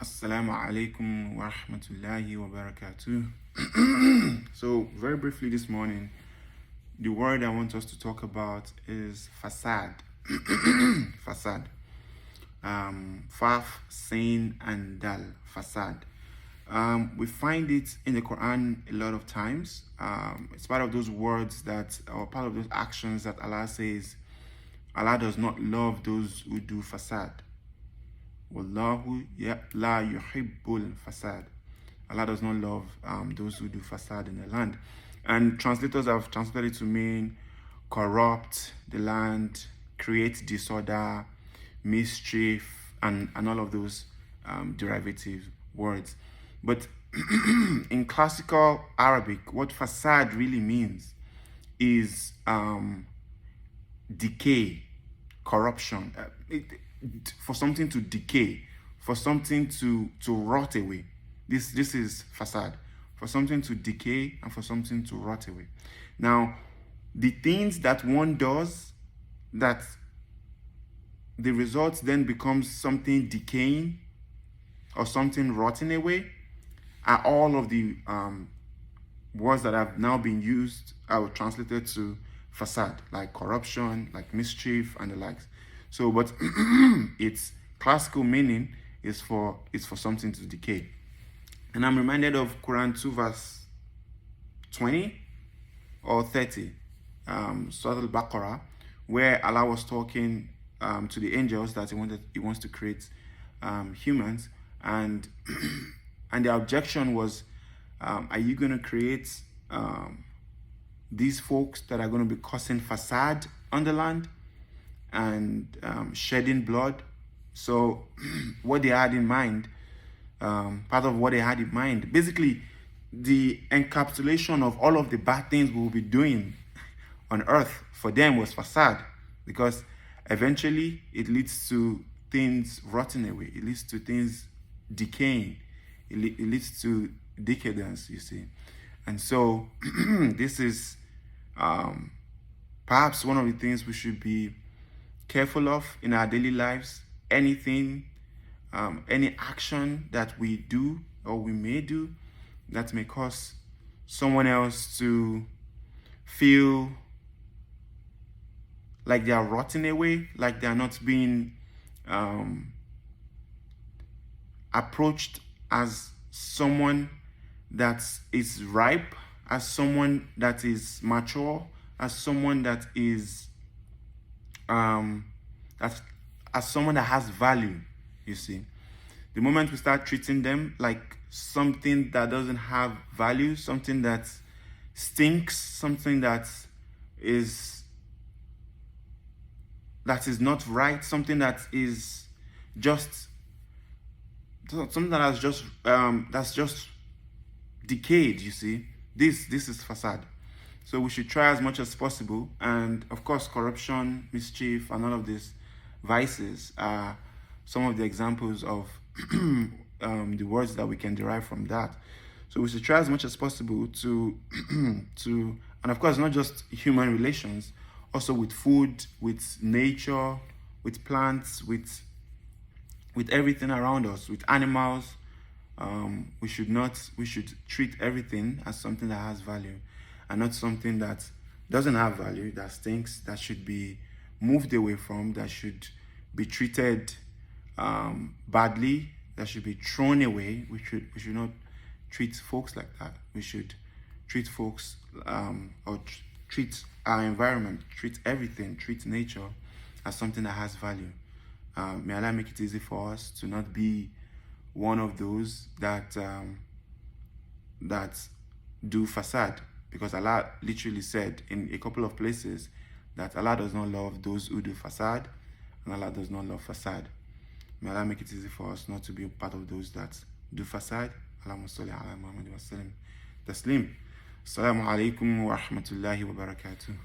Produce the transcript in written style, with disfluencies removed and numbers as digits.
Assalamu alaikum wa rahmatullahi wa barakatuh. So, very briefly this morning, the word I want us to talk about is fasad. Fasad. Faf, Sin, and Dal. Fasad. We find it in the Quran a lot of times. It's part of those words or part of those actions that Allah says Allah does not love those who do fasad. Wallahu la yuhibbul fasad. Allah does not love those who do fasad in the land. And translators have translated it to mean corrupt the land, create disorder, mischief, and all of those derivative words. But in classical Arabic, what fasad really means is decay, corruption. For something to decay, for something to rot away. This is fasad. For something to decay and for something to rot away. Now, the things that one does that the result then becomes something decaying or something rotting away are all of the words that have now been used or translated to fasad, like corruption, like mischief, and the likes. So, but its classical meaning is for something to decay. And I'm reminded of Quran 2 verse 20 or 30, Surah Al-Baqarah, where Allah was talking to the angels that He wants to create humans, and and the objection was, are you going to create these folks that are going to be causing fasad on the land and shedding blood? So what they had in mind, part of what they had in mind, basically the encapsulation of all of the bad things we will be doing on earth for them was fasad, because eventually it leads to things rotting away, it leads to things decaying, it leads to decadence, you see. And so this is perhaps one of the things we should be careful of in our daily lives. Anything, any action that we do or we may do that may cause someone else to feel like they are rotting away, like they are not being approached as someone that is ripe, as someone that is mature, as someone that is as someone that has value, you see. The moment we start treating them like something that doesn't have value, something that stinks, something that is not right, something that is just something that has just that's just decayed, you see. This is facade. So we should try as much as possible, and of course corruption, mischief, and all of these vices are some of the examples of the words that we can derive from that. So we should try as much as possible to and of course not just human relations, also with food, with nature, with plants, with everything around us, with animals. We should treat everything as something that has value, and not something that doesn't have value, that stinks, that should be moved away from, that should be treated badly, that should be thrown away. We should not treat folks like that. We should treat folks treat our environment, treat everything, treat nature as something that has value. May Allah make it easy for us to not be one of those that do fasad, because Allah literally said in a couple of places that Allah does not love those who do fasad, and Allah does not love fasad. May Allah make it easy for us not to be a part of those that do fasad. Allahumma salli ala Muhammad wa sallim taslim. Assalamu alaikum wa rahmatullahi wa barakatuh.